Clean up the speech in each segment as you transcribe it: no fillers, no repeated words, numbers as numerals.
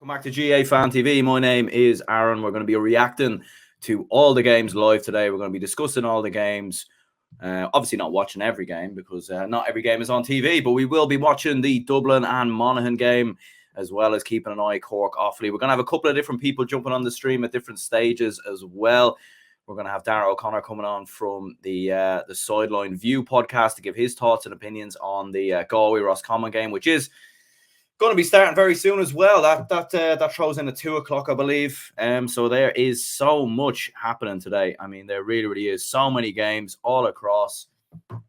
Welcome back to GAA Fan TV. My name is Aaron. We're going to be reacting to all the games live today. We're going to be discussing all the games. Obviously not watching every game because not every game is on TV, but we will be watching the Dublin and Monaghan game as well as keeping an eye Cork Offaly. We're going to have a couple of different people jumping on the stream at different stages as well. We're going to have Darragh O'Connor coming on from the Sideline View podcast to give his thoughts and opinions on the Galway-Roscommon game, which is going to be starting very soon as well. That throws in at 2 o'clock, I believe. So there is so much happening today. I mean, there really is so many games all across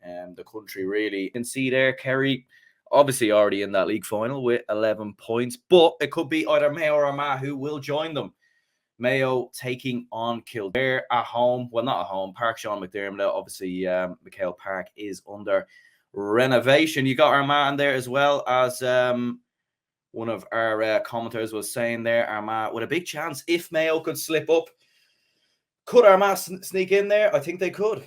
the country, really. You can see there, Kerry, obviously already in that league final with 11 points, but it could be either Mayo or Armagh who will join them. Mayo taking on Kildare at home. Well, not at home. Park Sean McDermott. Obviously, McHale Park is under renovation. You got Armagh in there as well as one of our commenters was saying there, Armagh with a big chance if Mayo could slip up. Could Armagh sneak in there? I think they could.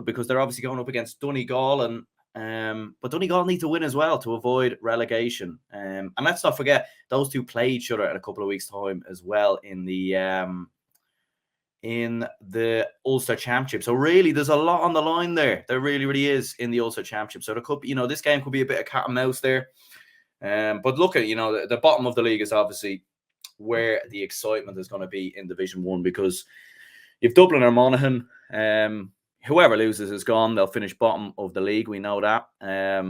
Because they're obviously going up against Donegal, but Donegal need to win as well to avoid relegation. And let's not forget those two play each other in a couple of weeks' time as well in the Ulster Championship. So really, there's a lot on the line there. There really is in the Ulster Championship. So there could be, this game could be a bit of cat and mouse there. But look at, the bottom of the league is obviously where the excitement is going to be in Division 1 because you've Dublin or Monaghan. Whoever loses is gone. They'll finish bottom of the league. We know that. A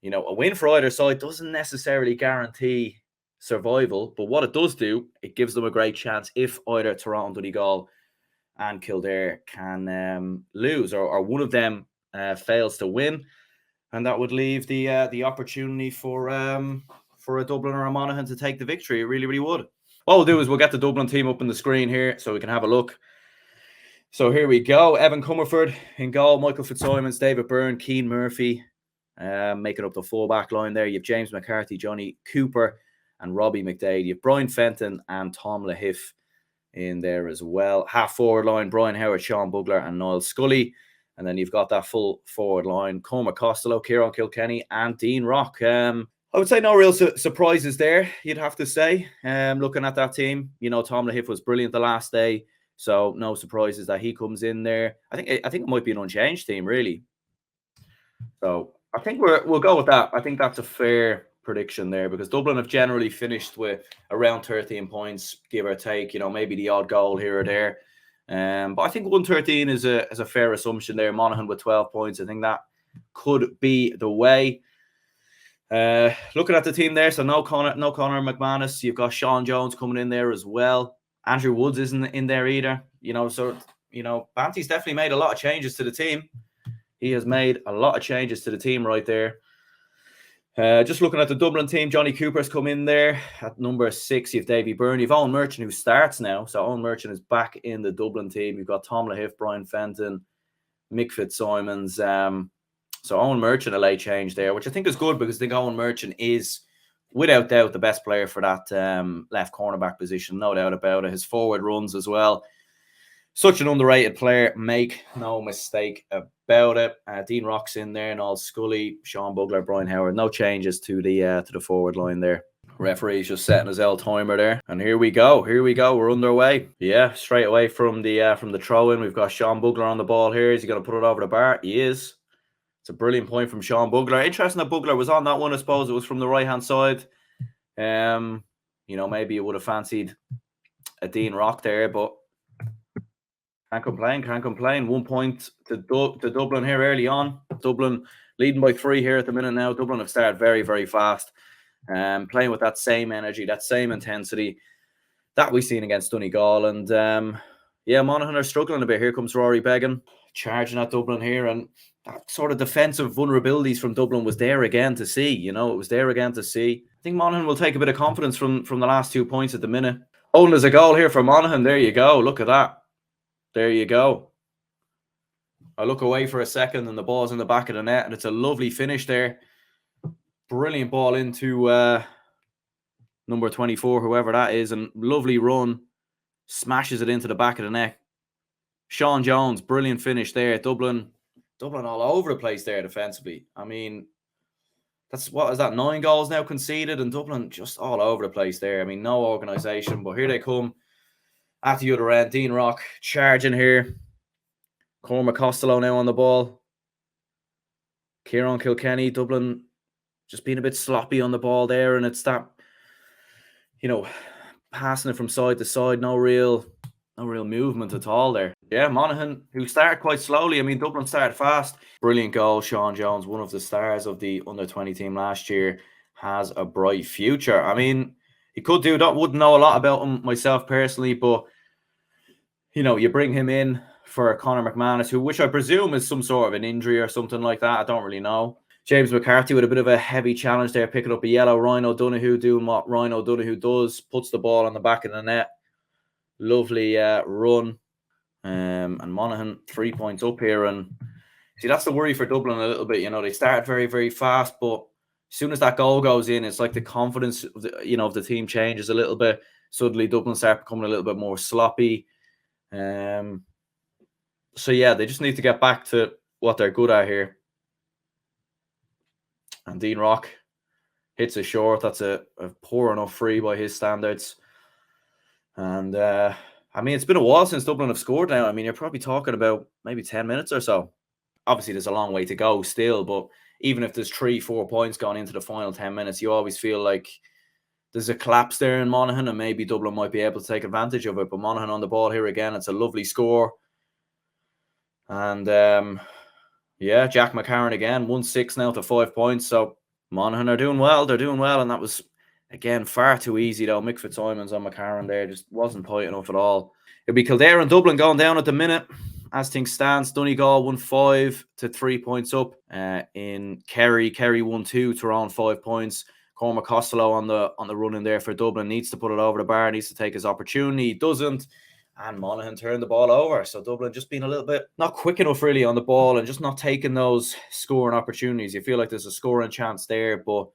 win for either side doesn't necessarily guarantee survival, but what it does do, it gives them a great chance if either Toronto, Donegal and Kildare can lose or one of them fails to win. And that would leave the opportunity for a Dublin or a Monaghan to take the victory. It really would. What we'll do is we'll get the Dublin team up on the screen here so we can have a look. So here we go. Evan Comerford in goal. Michael Fitzsimons, David Byrne, Keane Murphy making up the full-back line there. You have James McCarthy, Johnny Cooper and Robbie McDade. You have Brian Fenton and Tom Lahiff in there as well. Half-forward line, Brian Howard, Sean Bugler and Niall Scully. And then you've got that full forward line, Cormac Costello, Kieran Kilkenny, and Dean Rock. I would say no real surprises there, you'd have to say. Looking at that team, Tom Lahiff was brilliant the last day, so no surprises that he comes in there. I think it might be an unchanged team, really. So I think we'll go with that. I think that's a fair prediction there because Dublin have generally finished with around 13 points, give or take. Maybe the odd goal here or there. But I think 113 is a fair assumption there. Monaghan with 12 points. I think that could be the way. Looking at the team there, so no Conor McManus. You've got Sean Jones coming in there as well. Andrew Woods isn't in there either. Banty's definitely made a lot of changes to the team. He has made a lot of changes to the team right there. Just looking at the Dublin team, Johnny Cooper's come in there at number 6. You have Davy Byrne. You have Owen Merchant who starts now. So Owen Merchant is back in the Dublin team. You've got Tom Lahiff, Brian Fenton, Mick Fitzsimons. So Owen Merchant a late change there, which I think is good because I think Owen Merchant is, without doubt, the best player for that left cornerback position. No doubt about it. His forward runs as well. Such an underrated player. Make no mistake about it. Dean Rock's in there, and all Scully, Sean Bugler, Brian Howard. No changes to the forward line there. Referee's just setting his L timer there, and here we go. We're underway. Yeah, straight away from the throw in, we've got Sean Bugler on the ball here. Is he going to put it over the bar? He is. It's a brilliant point from Sean Bugler. Interesting that Bugler was on that one. I suppose it was from the right hand side. Maybe you would have fancied a Dean Rock there, but. Can't complain. 1 point to Dublin here early on. Dublin leading by 3 here at the minute now. Dublin have started very, very fast. Playing with that same energy, that same intensity that we've seen against Donegal. And Monaghan are struggling a bit. Here comes Rory Beggan charging at Dublin here. And that sort of defensive vulnerabilities from Dublin was there again to see. It was there again to see. I think Monaghan will take a bit of confidence from the last 2 points at the minute. Oh, and there's a goal here for Monaghan. There you go. Look at that. There you go. I look away for a second and the ball's in the back of the net and it's a lovely finish there. Brilliant ball into number 24, whoever that is, and lovely run. Smashes it into the back of the net. Sean Jones, brilliant finish there. Dublin all over the place there defensively. I mean, That's what is that? 9 goals now conceded, and Dublin just all over the place there. I mean, no organisation, but here they come at the other end. Dean Rock charging here. Cormac Costello now on the ball. Kieran Kilkenny, Dublin just being a bit sloppy on the ball there, and it's that, passing it from side to side, no real movement at all there. Yeah, Monaghan, who started quite slowly. I mean, Dublin started fast. Brilliant goal, Sean Jones, one of the stars of the under-20 team last year, has a bright future. I mean, he could do that. Wouldn't know a lot about him myself personally, but you bring him in for Conor McManus, which I presume is some sort of an injury or something like that. I don't really know. James McCarthy with a bit of a heavy challenge there, picking up a yellow. Ryan O'Donoghue doing what Ryan O'Donoghue does, puts the ball on the back of the net. Lovely run. And Monaghan 3 points up here. And see, that's the worry for Dublin a little bit. They start very, very fast, but as soon as that goal goes in, it's like the confidence of the team changes a little bit. Suddenly Dublin start becoming a little bit more sloppy. So yeah, they just need to get back to what they're good at here. And Dean Rock hits a short. That's a poor enough free by his standards. And I mean, it's been a while since Dublin have scored now. I mean, you're probably talking about maybe 10 minutes or so. Obviously, there's a long way to go still, but even if there's 3-4 points gone into the final 10 minutes, you always feel like there's a collapse there in Monaghan, and maybe Dublin might be able to take advantage of it. But Monaghan on the ball here again. It's a lovely score. And yeah, Jack McCarron again, 1-6 now to 5 points. So Monaghan are doing well. They're doing well, and that was, again, far too easy, though. Mick Fitzsimons on McCarron there just wasn't tight enough at all. It'll be Kildare and Dublin going down at the minute. As things stand, Donegal won 5 to 3 points up. In Kerry 1-2, Tyrone 5 points. Cormac Costello on the run in there for Dublin, needs to put it over the bar, needs to take his opportunity. He doesn't. And Monaghan turned the ball over. So Dublin just being a little bit not quick enough really on the ball and just not taking those scoring opportunities. You feel like there's a scoring chance there, but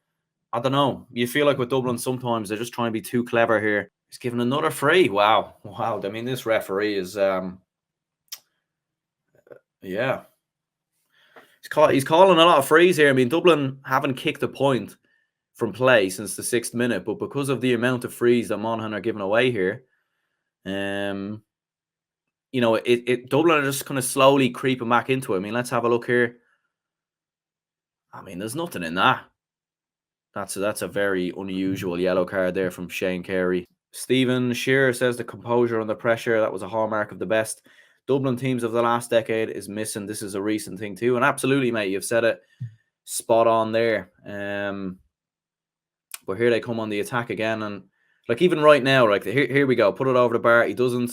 I don't know. You feel like with Dublin sometimes they're just trying to be too clever here. He's given another free. Wow. I mean, this referee is yeah. He's calling a lot of frees here. I mean, Dublin haven't kicked a point from play since the 6th minute, but because of the amount of frees that Monaghan are giving away here, Dublin are just kind of slowly creeping back into it. I mean, let's have a look here. I mean, there's nothing in that. That's a very unusual yellow card there from Shane Carey. Stephen Shearer says the composure under pressure, that was a hallmark of the best Dublin teams of the last decade, is missing. This is a recent thing too. And absolutely, mate, you've said it spot on there. But here they come on the attack again. And like even right now, like here we go. Put it over the bar. He doesn't.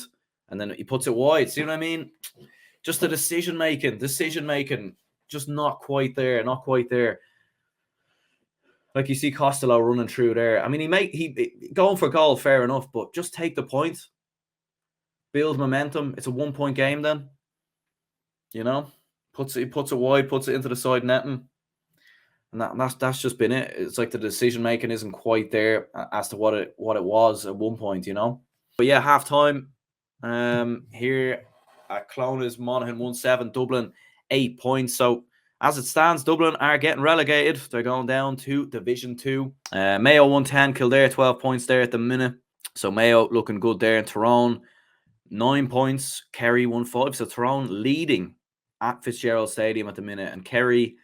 And then he puts it wide. See what I mean? Just the decision making, just not quite there. Like you see Costello running through there. I mean, he going for goal, fair enough, but just take the point. Build momentum. It's a 1-point game then. Puts it wide, puts it into the side netting. And that's just been it. It's like the decision making isn't quite there as to what it was at one point, But yeah, half time. Here at Clones, Monaghan 1-7, Dublin 8 points. So as it stands, Dublin are getting relegated. They're going down to Division 2. Mayo 110, Kildare 12 points there at the minute. So Mayo looking good there. And Tyrone 9 points, Kerry 1-5. So Tyrone leading at Fitzgerald Stadium at the minute. And Kerry,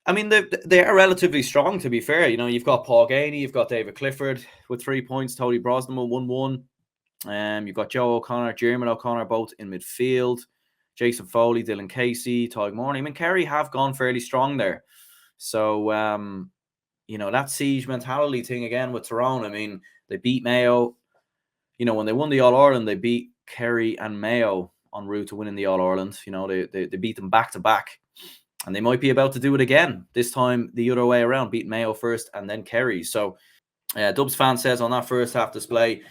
I mean, they are relatively strong, to be fair. You've got Paul Gainey, you've got David Clifford with 3 points, Tony Brosnan 1-1. You've got Joe O'Connor, Jeremy O'Connor, both in midfield. Jason Foley, Dylan Casey, Tyg Morney. I mean, Kerry have gone fairly strong there. So, that siege mentality thing again with Tyrone. I mean, they beat Mayo. When they won the All-Ireland, they beat Kerry and Mayo en route to winning the All-Ireland. They beat them back-to-back. And they might be about to do it again. This time, the other way around. Beat Mayo first and then Kerry. So, Dubs fan says on that first half display,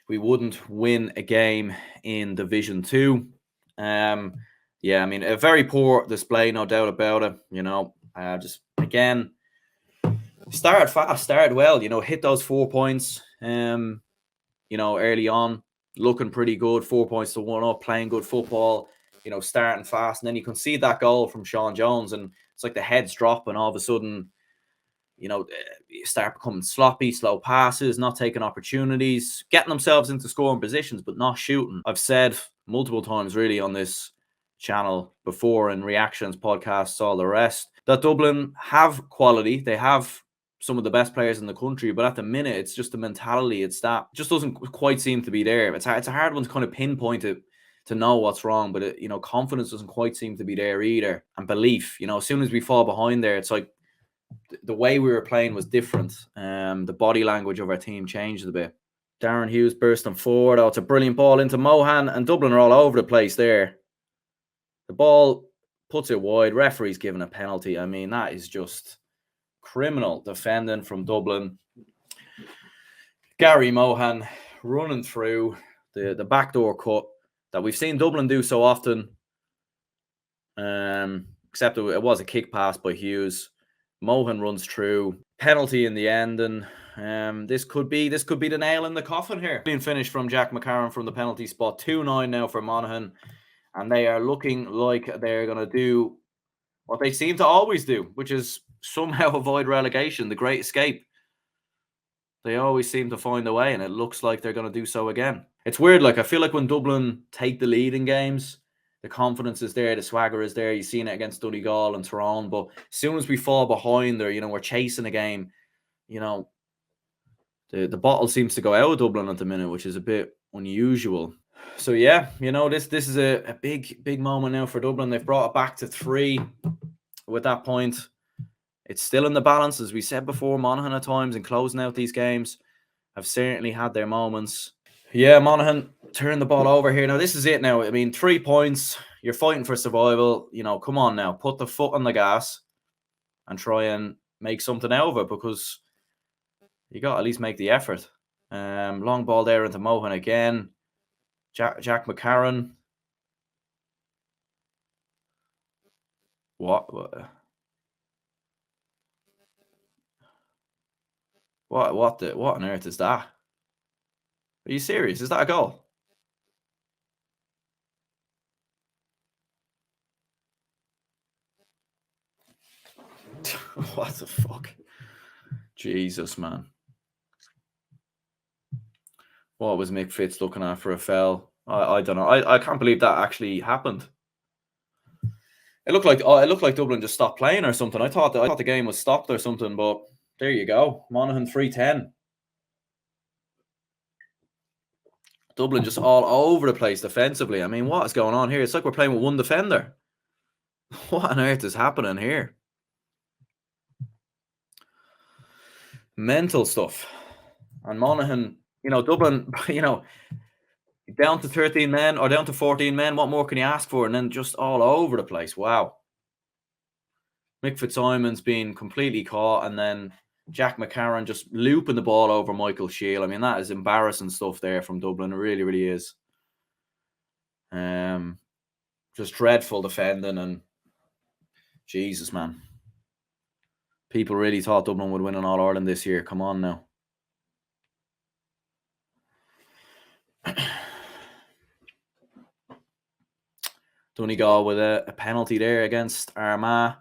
we wouldn't win a game in Division 2. Yeah, I mean, a very poor display, no doubt about it. Just, again, started fast, started well, hit those 4 points, early on, looking pretty good, 4 points to 1 up, playing good football, starting fast. And then you can see that goal from Sean Jones, and it's like the heads drop, and all of a sudden, start becoming sloppy, slow passes, not taking opportunities, getting themselves into scoring positions, but not shooting. I've said multiple times really on this channel before in reactions, podcasts, all the rest, that Dublin have quality. They have some of the best players in the country, but at the minute, it's just the mentality. It's that just doesn't quite seem to be there. It's a hard one to kind of pinpoint it to know what's wrong, but confidence doesn't quite seem to be there either, and belief. As soon as we fall behind there, it's like the way we were playing was different. The body language of our team changed a bit. Darren Hughes bursting forward. Oh, it's a brilliant ball into Monaghan, and Dublin are all over the place there. The ball puts it wide. Referee's given a penalty. I mean, that is just criminal defending from Dublin. Gary Monaghan running through the backdoor cut that we've seen Dublin do so often. Except it was a kick pass by Hughes. Monaghan runs through. Penalty in the end, and this could be the nail in the coffin here. Being finished from Jack McCarron from the penalty spot. 2-9 now for Monaghan, and they are looking like they're going to do what they seem to always do, which is somehow avoid relegation, the great escape. They always seem to find a way, and it looks like they're going to do so again. It's weird. Like, I feel like when Dublin take the lead in games, the confidence is there, the swagger is there. You've seen it against Donegal and Tyrone, but as soon as we fall behind there, we're chasing a game, the bottle seems to go out of Dublin at the minute, which is a bit unusual. So yeah, this is a big moment now for Dublin. They've brought it back to 3 with that point. It's still in the balance, as we said before. Monaghan at times in closing out these games have certainly had their moments. Yeah, Monaghan turn the ball over here. Now, this is it now. I mean, 3 points. You're fighting for survival. Come on now. Put the foot on the gas and try and make something out of it, because you got to at least make the effort. Long ball there into Monaghan again. Jack McCarron. What on earth is that? Are you serious? Is that a goal? What the fuck? Jesus, man. What was Mick Fitz looking at for a foul? I don't know. I can't believe that actually happened. It looked like Dublin just stopped playing or something. I thought the game was stopped or something, but there you go. Monaghan 3-10. Dublin just all over the place defensively. I mean, what is going on here? It's like we're playing with one defender. What on earth is happening here? Mental stuff. And Monaghan, Dublin, down to 13 men or down to 14 men. What more can you ask for? And then just all over the place. Wow. Mick Fitzsimon's been completely caught, and then Jack McCarron just looping the ball over Michael Shield. I mean, that is embarrassing stuff there from Dublin. It really, really is. Just dreadful defending, and Jesus, man. People really thought Dublin would win an All-Ireland this year. Come on now. Donegal with a penalty there against Armagh.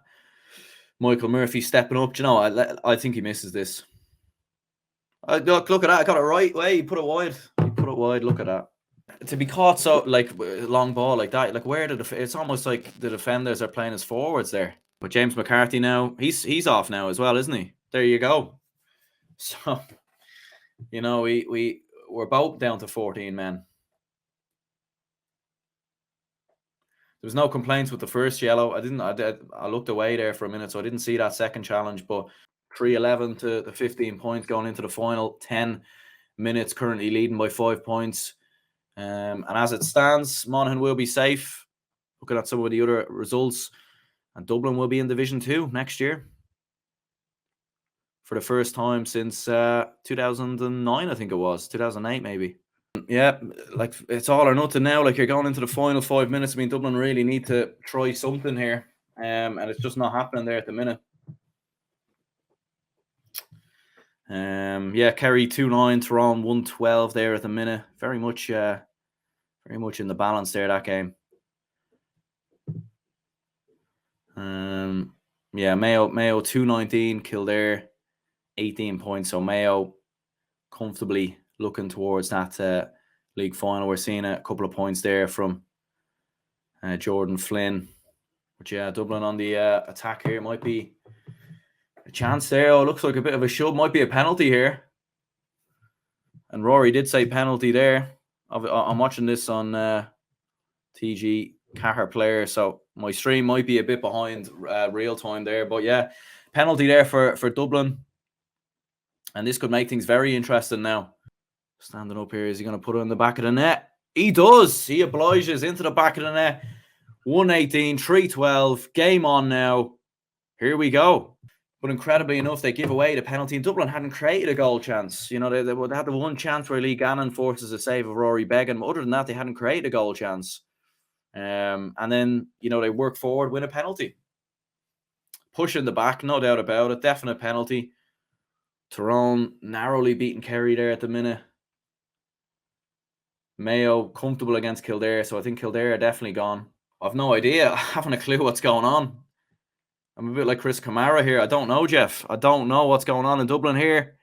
Michael Murphy stepping up. Do you know, I think he misses this. Look at that. I got it right way. He put it wide. Look at that. To be caught so, like, long ball like that, like, where it's almost like the defenders are playing as forwards there. But James McCarthy now, he's off now as well, isn't he? There you go. So, we're both down to 14 men. There was no complaints with the first yellow. I looked away there for a minute, so I didn't see that second challenge. But 3-11 to the 15 points going into the final 10 minutes, currently leading by 5 points. And as it stands, Monaghan will be safe. Looking at some of the other results, and Dublin will be in Division 2 next year for the first time since 2009, I think it was 2008, maybe. Yeah, like, it's all or nothing now. Like, you're going into the final 5 minutes. I mean, Dublin really need to try something here, and it's just not happening there at the minute. Yeah, Kerry 2-9, Tyrone 1-12 there at the minute. Very much in the balance there, that game. Yeah, Mayo 2-19, Kildare 18 points. So Mayo comfortably looking towards that league final. We're seeing a couple of points there from Jordan Flynn. But yeah, Dublin on the attack here. Might be a chance there. Oh, looks like a bit of a shove. Might be a penalty here. And Rory did say penalty there. I'm watching this on TG Caher Player, so my stream might be a bit behind real time there. But yeah, penalty there for Dublin. And this could make things very interesting now. Standing up here, is he going to put it in the back of the net? He does. He obliges into the back of the net. 118, 312. Game on now. Here we go. But incredibly enough, they give away the penalty. And Dublin hadn't created a goal chance. You know, they had the one chance where Lee Gannon forces a save of Rory Beggan. But other than that, they hadn't created a goal chance. And then, you know, they work forward, win a penalty. Push in the back, no doubt about it. Definite penalty. Tyrone narrowly beating Kerry there at the minute. Mayo comfortable against Kildare. So I think Kildare are definitely gone. I've no idea. I haven't a clue what's going on. I'm a bit like Chris Kamara here. I don't know, Jeff. I don't know what's going on in Dublin here.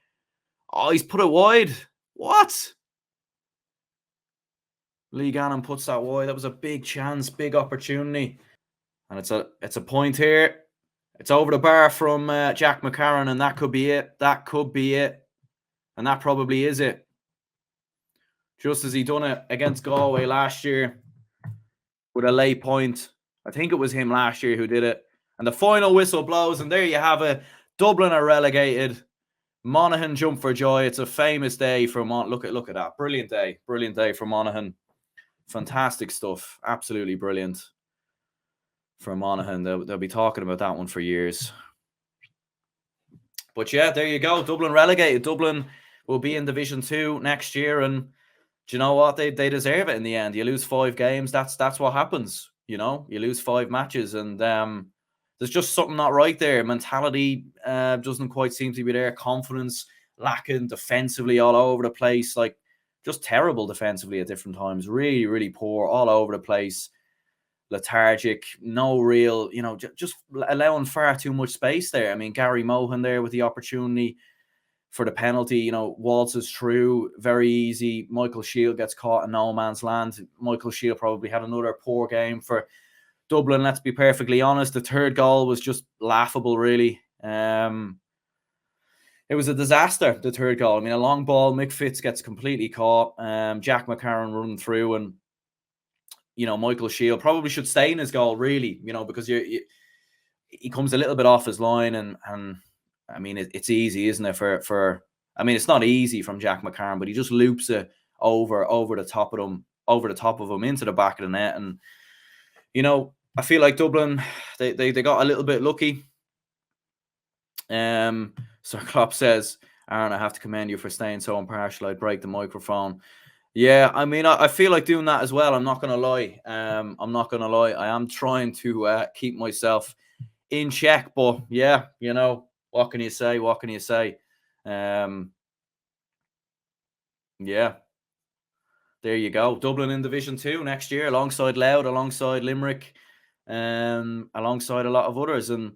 Oh, he's put it wide. What? Lee Gannon puts that wide. That was a big chance, big opportunity. And it's a point here. It's over the bar from Jack McCarron, and that could be it. That could be it. And that probably is it. Just as he done it against Galway last year with a late point. I think it was him last year who did it. And the final whistle blows, and there you have it. Dublin are relegated. Monaghan jump for joy. It's a famous day for Look at that. Brilliant day for Monaghan. Fantastic stuff. Absolutely brilliant for Monaghan. They'll be talking about that one for years. But yeah, there you go. Dublin relegated. Dublin will be in Division 2 next year, and do you know what? They deserve it in the end. You lose 5 games. That's what happens. You know, you lose 5 matches, and there's just something not right there. Mentality doesn't quite seem to be there. Confidence lacking. Defensively all over the place. Like, just terrible defensively at different times. Really, really poor all over the place. Lethargic. No real, you know, just allowing far too much space there. I mean, Gary Mohan there with the opportunity for the penalty, you know, waltzes through very easy. Michael Shield gets caught in no man's land. Michael Shield probably had another poor game for Dublin, let's be perfectly honest. The third goal was just laughable, really. It was a disaster, the third goal. I mean, a long ball, Mick Fitz gets completely caught. Jack McCarron running through, and, you know, Michael Shield probably should stay in his goal, really, you know, because he comes a little bit off his line, and I mean, it's easy, isn't it, for I mean, it's not easy from Jack McCarron, but he just loops it over the top of him into the back of the net. And, you know, I feel like Dublin, they got a little bit lucky. So Klopp says, Aaron, I have to commend you for staying so impartial. I'd break the microphone. Yeah, I mean, I feel like doing that as well. I'm not going to lie. I am trying to keep myself in check. But, yeah, you know, what can you say? Yeah. There you go. Dublin in Division 2 next year, alongside Louth, alongside Limerick, alongside a lot of others. And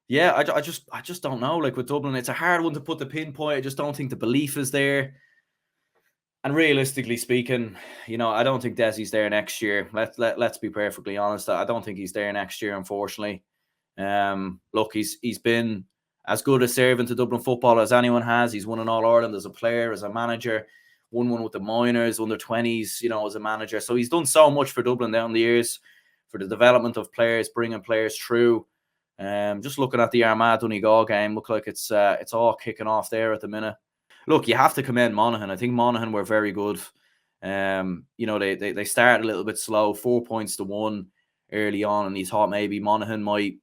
yeah, I just don't know. Like, with Dublin, it's a hard one to put the pinpoint. I just don't think the belief is there. And realistically speaking, you know, I don't think Desi's there next year. Let's be perfectly honest. I don't think he's there next year, unfortunately. Look, he's been as good a servant to Dublin football as anyone has. He's won an All-Ireland as a player, as a manager, won one with the minors, under 20s, you know, as a manager. So he's done so much for Dublin down the years, for the development of players, bringing players through. Just looking at the Armagh Donegal game, look like it's all kicking off there at the minute. Look, you have to commend Monaghan. I think Monaghan were very good. You know, they started a little bit slow, 4 points to 1 early on, and he thought maybe Monaghan might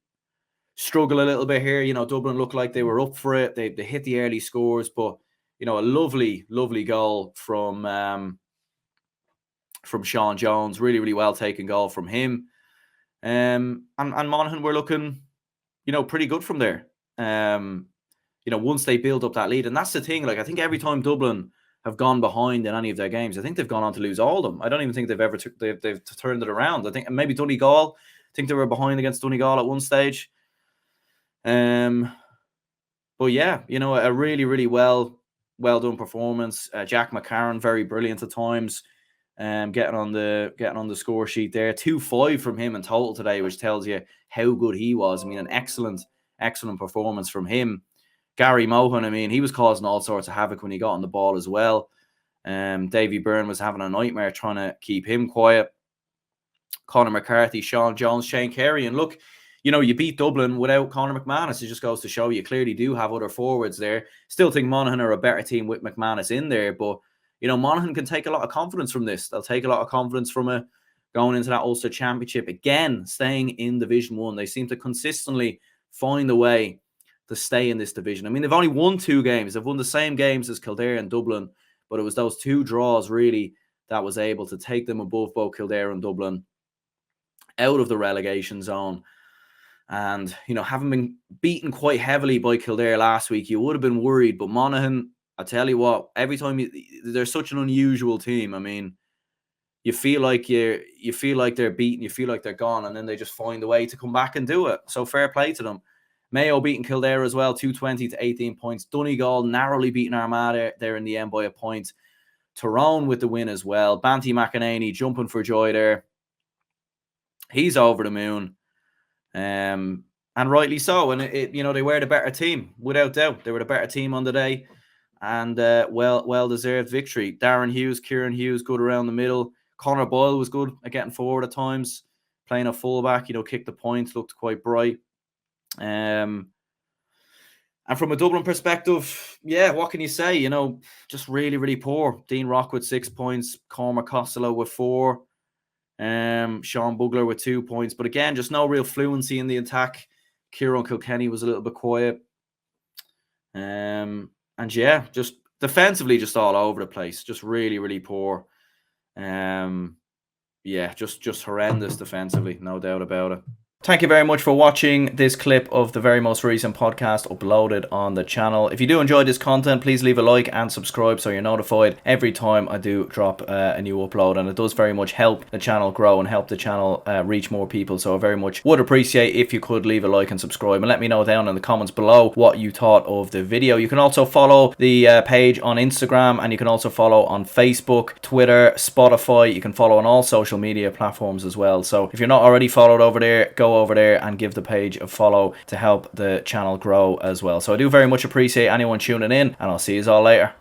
struggle a little bit here. You know, Dublin looked like they were up for it. They hit the early scores, but, you know, a lovely goal from Sean Jones. Really, really well taken goal from him. And Monaghan were looking, you know, pretty good from there. You know, once they build up that lead. And that's the thing. Like, I think every time Dublin have gone behind in any of their games, I think they've gone on to lose all of them. I don't even think they've ever they've turned it around. I think maybe Donegal. I think they were behind against Donegal at one stage. But yeah, a really, really well done performance. Jack McCarron, very brilliant at times. Getting on the score sheet there. 2-5 from him in total today, which tells you how good he was. I mean, an excellent performance from him. Gary Mohan, I mean, he was causing all sorts of havoc when he got on the ball as well. Davy Byrne was having a nightmare trying to keep him quiet. Conor McCarthy, Sean Jones, Shane Carey. And look, you beat Dublin without Conor McManus. It just goes to show you clearly do have other forwards there. Still think Monaghan are a better team with McManus in there, but Monaghan can take a lot of confidence from this. They'll take a lot of confidence from it going into that Ulster Championship. Again, staying in Division 1. They seem to consistently find a way to stay in this division. I mean, they've only won 2 games. They've won the same games as Kildare and Dublin, but it was those 2 draws really that was able to take them above both Kildare and Dublin, out of the relegation zone. And, having been beaten quite heavily by Kildare last week, you would have been worried. But Monaghan, I tell you what, every time they're such an unusual team. I mean, you feel like they're beaten, you feel like they're gone, and then they just find a way to come back and do it. So fair play to them. Mayo beating Kildare as well, 220 to 18 points. Donegal narrowly beating Armagh there in the end by a point. Tyrone with the win as well. Banty McEnany jumping for joy there. He's over the moon. And rightly so. And they were the better team, without doubt. They were the better team on the day. And well-deserved victory. Darren Hughes, Kieran Hughes, good around the middle. Conor Boyle was good at getting forward at times. Playing a fullback, kicked the points, looked quite bright. And from a Dublin perspective, yeah, what can you say? Just really, really poor. Dean Rock with 6 points. Cormac Costello with 4. Sean Bugler with 2 points. But again, just no real fluency in the attack. Kieran Kilkenny was a little bit quiet. And yeah, just defensively, just all over the place. Just really, really poor. Yeah, just horrendous defensively, no doubt about it. Thank you very much for watching this clip of the very most recent podcast uploaded on the channel. If you do enjoy this content, please leave a like and subscribe so you're notified every time I do drop a new upload. And it does very much help the channel grow and help the channel reach more people. So I very much would appreciate if you could leave a like and subscribe, and let me know down in the comments below what you thought of the video. You can also follow the page on Instagram, and you can also follow on Facebook, Twitter, Spotify. You can follow on all social media platforms as well. So if you're not already followed over there, go over there and give the page a follow to help the channel grow as well. So I do very much appreciate anyone tuning in, and I'll see you all later.